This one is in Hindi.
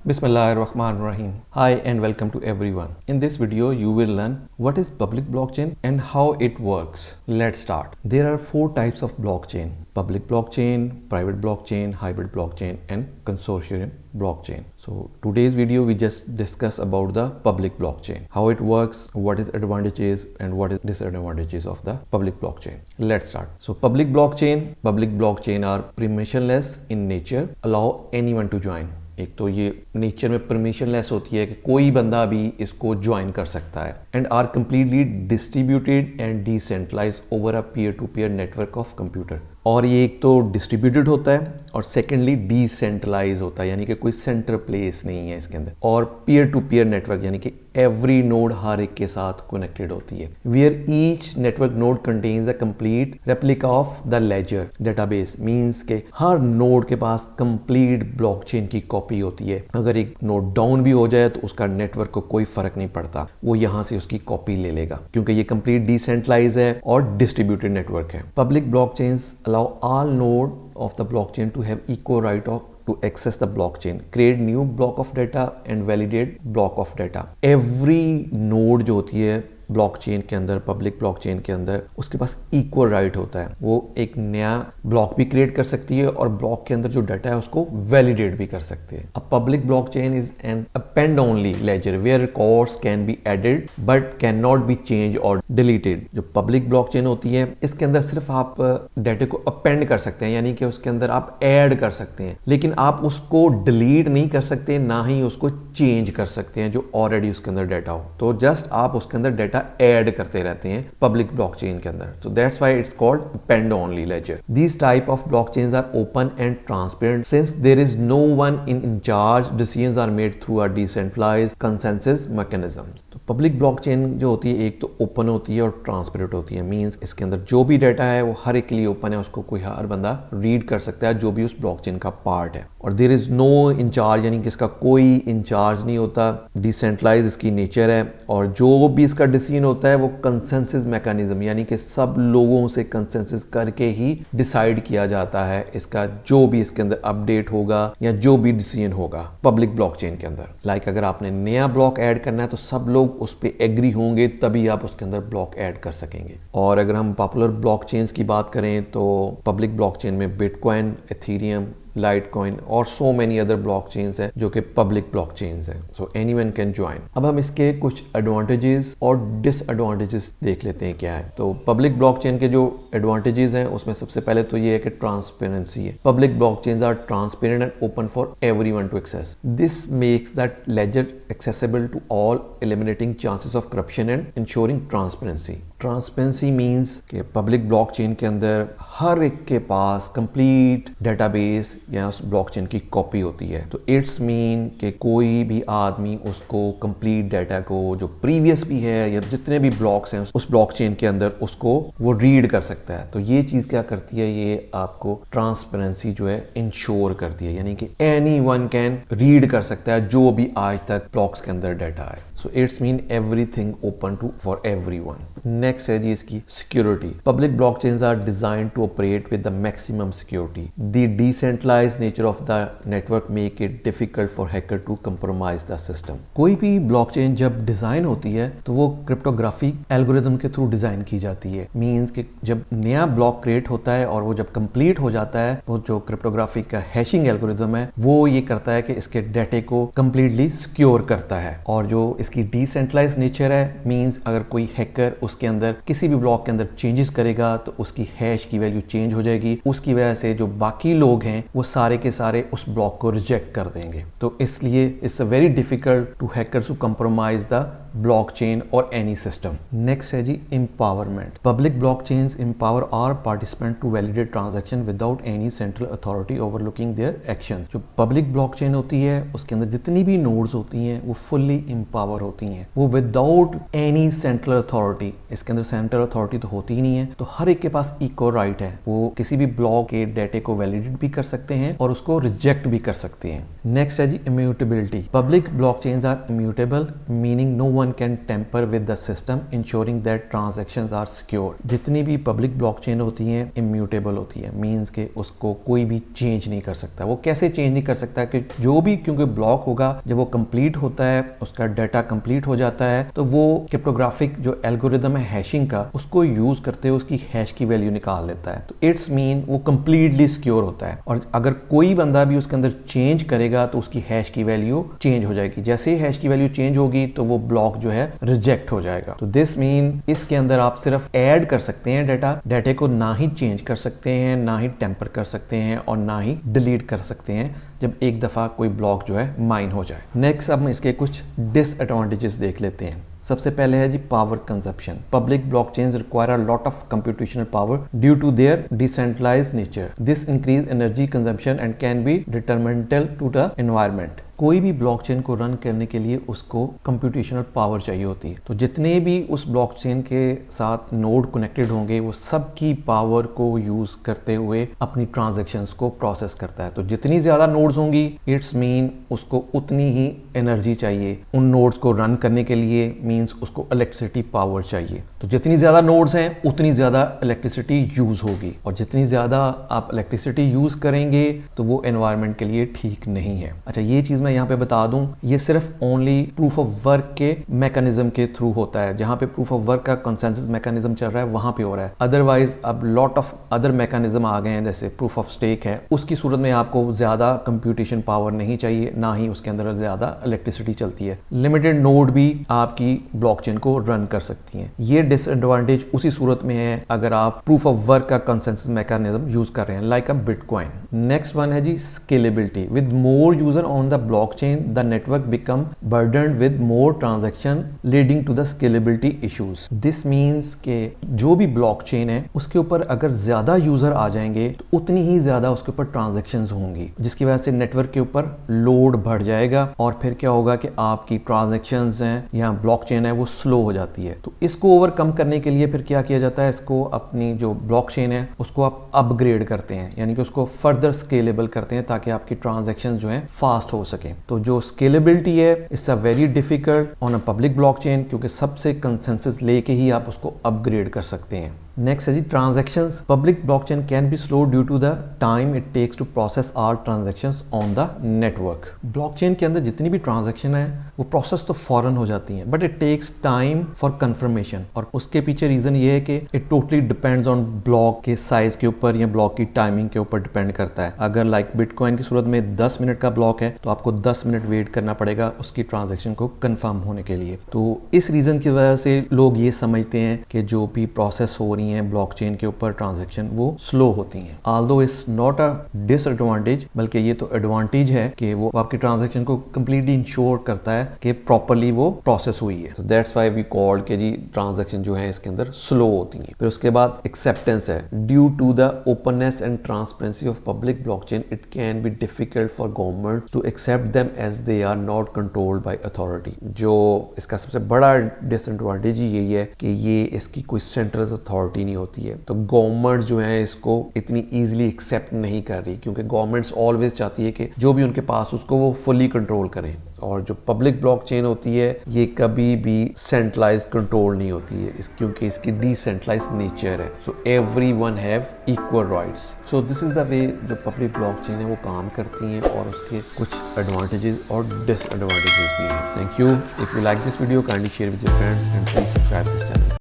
Bismillahirrahmanirrahim. Hi and welcome to everyone. In this video, you will learn what is public blockchain and how it works. Let's start. There are four types of blockchain: public blockchain, private blockchain, hybrid blockchain, and consortium blockchain. So today's video, we just discuss about the public blockchain, how it works, what is advantages and what is disadvantages of the public blockchain. Let's start. So public blockchain are permissionless in nature, allow anyone to join. एक तो ये नेचर में परमिशनलेस होती है कि कोई बंदा भी इसको ज्वाइन कर सकता है, and are completely distributed and decentralize over a peer to peer network of computer. और ये एक तो डिस्ट्रीब्यूटेड होता है और सेकेंडली डिसेंट्रलाइज होता है, यानी कि कोई सेंटर प्लेस नहीं है इसके अंदर, और पीयर टू पीयर नेटवर्क यानी कि एवरी नोड हर एक के साथ कनेक्टेड होती है, where each network node contains a complete replica of the ledger database. Means के हर नोड के पास कंप्लीट ब्लॉकचेन की कॉपी होती है। अगर एक नोड डाउन भी हो जाए तो उसका नेटवर्क को कोई फर्क नहीं पड़ता, वो यहाँ से उसकी कॉपी ले लेगा, क्योंकि ये कंप्लीट डिसेंट्रलाइज है और डिस्ट्रीब्यूटेड नेटवर्क है। Public blockchains allow all node of the blockchain to have equal right to access the blockchain, create new block of data and validate block of data. Every node जो होती है ब्लॉकचेन के अंदर, पब्लिक ब्लॉकचेन के अंदर, उसके पास इक्वल राइट होता है। वो एक नया ब्लॉक भी क्रिएट कर सकती है और ब्लॉक के अंदर जो डाटा है उसको वैलिडेट भी कर सकते हैं। A public blockchain is an append only ledger where records can be added but can not be change और डिलीटेड। जो पब्लिक ब्लॉकचेन होती है इसके अंदर सिर्फ आप डाटा को अपेंड कर सकते हैं, यानी कि उसके अंदर आप ऐड कर सकते हैं, लेकिन आप उसको डिलीट नहीं कर सकते, ना ही उसको चेंज कर सकते हैं जो ऑलरेडी उसके अंदर डाटा हो। तो जस्ट आप उसके अंदर डाटा ऐड करते रहते हैं पब्लिक ब्लॉकचेन के अंदर। So that's why it's called append only ledger. These type of blockchains are open and transparent since there is no one in charge. Decisions are made through a decentralized consensus mechanisms. तो पब्लिक ब्लॉकचेन जो होती है एक तो ओपन होती है और ट्रांसपेरेंट होती है। मींस इसके अंदर जो भी डाटा है वो हर एक के लिए ओपन है, उसको कोई हर बंदा रीड कर सकता है जो भी उस ब्लॉकचेन का पार्ट है। और देयर इज नो इंचार्ज, यानी कि इसका कोई इंचार्ज नहीं होता। डिसेंट्रलाइज इसकी नेचर है और जो भी इसका डिसीजन होता है वो कंसेंसस मैकेनिज्म, यानी कि सब लोगों से कंसेंसस करके ही डिसाइड किया जाता है इसका जो भी इसके अंदर अपडेट होगा या जो भी डिसीजन होगा पब्लिक ब्लॉकचेन के अंदर। लाइक अगर आपने नया ब्लॉक ऐड करना है तो सब लोग उस पे एग्री होंगे तभी आप उसके अंदर ब्लॉक ऐड कर सकेंगे। और अगर हम पॉपुलर ब्लॉकचेन्स की बात करें तो पब्लिक ब्लॉकचेन में बिटकॉइन, एथेरियम, लाइटकॉइन और सो मेनी अदर ब्लॉकचेन्स है जो कि पब्लिक ब्लॉकचेन्स है। So anyone can join. अब हम इसके कुछ एडवांटेजेस और डिसएडवांटेजेस देख लेते हैं क्या है। तो पब्लिक ब्लॉकचेन के जो एडवांटेजेस हैं उसमें सबसे पहले तो ये है कि ट्रांसपेरेंसी है। Public blockchains are transparent and open for everyone to access. This makes that ledger accessible to all, eliminating chances of corruption and ensuring transparency. Transparency means कि पब्लिक ब्लॉकचेन के अंदर हर एक के पास कंप्लीट डेटाबेस या उस ब्लॉकचेन की कॉपी होती है। तो इट्स मीन कि कोई भी आदमी उसको कंप्लीट डाटा को जो प्रीवियस भी है या जितने भी ब्लॉक्स हैं उस ब्लॉकचेन के अंदर उसको वो रीड कर सकता है। तो ये चीज़ क्या करती है, ये आपको ट्रांसपेरेंसी जो है इंश्योर करती है, यानी कि एनीवन कैन रीड कर सकता है जो भी आज तक ब्लॉक्स के अंदर डाटा है। So it's mean everything open to for everyone. Next है जी इसकी security. Public blockchains are designed to operate with the maximum security. The decentralized nature of the network make it difficult for hacker to compromise the system. कोई भी ब्लॉकचेन जब डिजाइन होती है तो वो क्रिप्टोग्राफिक एल्गोरिथम के थ्रू डिजाइन की जाती है। मींस कि जब नया ब्लॉक क्रिएट होता है और वो जब कंप्लीट हो जाता है, वो जो क्रिप्टोग्राफिक का हैशिंग एल्गोरिथम है वो ये करता है कि इसके डाटे को कंप्लीटली सिक्योर करता है। और जो इसकी डिसेंट्रलाइज्ड नेचर है, मींस अगर कोई हैकर उसके अंदर किसी भी ब्लॉक के अंदर चेंजेस करेगा तो उसकी हैश की वैल्यू चेंज हो जाएगी। उसकी वजह से जो बाकी लोग हैं वो सारे के सारे उस ब्लॉक को रिजेक्ट कर देंगे। तो इसलिए it's a very difficult to hackers to compromise the blockchain or any system. Next है जी empowerment. Public blockchains empower all participants to validate transaction without any central authority overlooking their actions. जो public blockchain होती है उसके अंदर जितनी भी nodes होती हैं वो fully empower होती हैं, वो without any central authority। इसके अंदर central authority तो होती ही नहीं है, तो हर एक के पास equal right है। वो किसी भी block के data को validate भी कर सकते हैं और उसको reject भी कर सकते हैं। Next है जी immutability. Public blockchains are immutable, meaning no one one can tamper with the system ensuring that transactions are secure. जितनी भी पब्लिक ब्लॉकचेन होती हैं इम्यूटेबल होती है, मींस के उसको कोई भी चेंज नहीं कर सकता। वो कैसे चेंज नहीं कर सकता कि जो भी, क्योंकि ब्लॉक होगा जब वो कंप्लीट होता है, उसका डाटा कंप्लीट हो जाता है, तो वो क्रिप्टोग्राफिक जो एल्गोरिदम है हैशिंग का, उसको यूज करते हुए उसकी हैश की वैल्यू निकाल लेता है। तो इट्स मीन वो कंप्लीटली सिक्योर होता है, और अगर कोई बंदा भी उसके अंदर चेंज करेगा तो उसकी हैश की वैल्यू चेंज हो जाएगी। जैसे ही हैश की वैल्यू चेंज होगी तो वो ब्लॉक जो है रिजेक्ट हो जाएगा। तो दिस मीन इसके अंदर आप सिर्फ ऐड कर सकते हैं डाटा को ना ही चेंज कर सकते हैं, ना ही टेम्पर कर सकते हैं, और ना ही डिलीट कर सकते हैं जब एक दफा कोई ब्लॉक जो है माइन हो जाए। नेक्स्ट अब इसके कुछ डिसएडवांटेजेस देख लेते हैं। सबसे पहले है जी power consumption. Public blockchains require a lot of computational power due to their decentralised nature. This increase energy consumption and can be detrimental to the environment. कोई भी ब्लॉकचेन को रन करने के लिए उसको कंप्यूटेशनल पावर चाहिए होती है। तो जितने भी उस ब्लॉकचेन के साथ नोड कनेक्टेड होंगे वो सब की पावर को यूज करते हुए अपनी ट्रांजैक्शंस को प्रोसेस करता है। तो जितनी ज्यादा नोड्स होंगी इट्स मीन उसको उतनी ही एनर्जी चाहिए उन नोड्स को रन करने के लिए, मींस उसको इलेक्ट्रिसिटी पावर चाहिए। तो जितनी ज्यादा नोड्स हैं उतनी ज्यादा इलेक्ट्रिसिटी यूज होगी, और जितनी ज्यादा आप इलेक्ट्रिसिटी यूज करेंगे तो वो एनवायरनमेंट के लिए ठीक नहीं है। अच्छा, ये चीज मैं यहाँ पे बता दूं, ये सिर्फ ओनली प्रूफ ऑफ वर्क के मैकेनिज्म के थ्रू होता है। जहां पे प्रूफ ऑफ वर्क का कंसेंसस मैकेनिज्म चल रहा है वहां पे हो रहा है। अदरवाइज अब लॉट ऑफ अदर मैकेनिज्म आ गए हैं, जैसे प्रूफ ऑफ स्टेक है, उसकी सूरत में आपको ज्यादा कंप्यूटेशन पावर नहीं चाहिए, ना ही उसके अंदर ज्यादा इलेक्ट्रिसिटी चलती है। लिमिटेड नोड भी आपकी ब्लॉकचेन को रन कर सकती हैं। ये डिसएडवांटेज उसी सूरत में है अगर आप प्रूफ ऑफ वर्क का कंसेंसस मैकेनिज्म यूज कर रहे हैं, like a bitcoin. Next one है जी scalability. With more user on the blockchain, the network become burdened with more transaction leading to the scalability issues. This means कि जो भी blockchain है उसके ऊपर अगर ज्यादा यूजर आ जाएंगे तो उतनी ही ज्यादा उसके ऊपर ट्रांजैक्शंस होंगी, जिसकी वजह से नेटवर्क के ऊपर लोड बढ़ जाएगा, और फिर क्या होगा कि आपकी ट्रांजैक्शंस हैं या ब्लॉकचेन है वो स्लो हो जाती है। तो इसको ओवरकम करने के लिए फिर क्या किया जाता है, इसको अपनी जो ब्लॉकचेन है उसको आप अपग्रेड करते हैं, यानी कि उसको फर्दर स्केलेबल करते हैं ताकि आपकी ट्रांजैक्शंस जो है फास्ट हो सके। तो जो स्केलेबिलिटी है it's a very difficult on a public blockchain, क्योंकि सबसे कंसेंसस लेके ही आप उसको अपग्रेड कर सकते हैं। नेक्स्ट है जी transactions. Public blockchain can be slow due to the time it takes to process all transactions on the network. Blockchain के अंदर जितनी भी ट्रांजैक्शन है वो प्रोसेस तो फौरन हो जाती हैं, but it takes time for confirmation, और उसके पीछे रीजन ये है कि it totally depends on block के साइज के ऊपर या ब्लॉक की टाइमिंग के ऊपर डिपेंड करता है। अगर लाइक बिटकॉइन की सूरत में 10 मिनट का ब्लॉक है तो आपको 10 मिनट वेट करना पड़ेगा उसकी ट्रांजैक्शन को कंफर्म होने के लिए। तो इस रीजन की वजह से लोग ये समझते हैं कि जो भी प्रोसेस हो रही हैं ब्लॉकचेन के ऊपर ट्रांजैक्शन वो स्लो होती हैं। Although it's not a disadvantage, बल्कि ये तो एडवांटेज है कि वो आपकी ट्रांजैक्शन को कंप्लीटली इंश्योर करता है कि प्रॉपर्ली वो प्रोसेस हुई है। दैट्स व्हाई वी कॉल्ड कि जी ट्रांजैक्शन जो है इसके अंदर स्लो होती हैं। फिर उसके बाद एक्सेप्टेंस है। Due to the openness and transparency of public blockchain it can be difficult for government to accept them as they are not controlled by authority. जो इसका सबसे बड़ा डिसएडवांटेज ही यही है कि ये इसकी कोई सेंट्रल अथॉरिटी नहीं होती है, तो गवर्नमेंट जो है इसको इतनी इजीली एक्सेप्ट नहीं कर रही, क्योंकि गवर्नमेंट्स ऑलवेज चाहती है कि जो भी उनके पास उसको वो फुली कंट्रोल करें। और जो पब्लिक ब्लॉकचेन होती है ये कभी भी सेंट्रलाइज कंट्रोल नहीं होती है, क्योंकि इसकी डिसेंट्रलाइज नेचर है। So everyone have equal rights. So this is the way जो पब्लिक ब्लॉकचेन है वो काम करती हैं, और उसके कुछ एडवांटेजेस और डिसएडवांटेजेस भी हैं। Thank you. If you like this video kindly share with your friends and please subscribe this channel.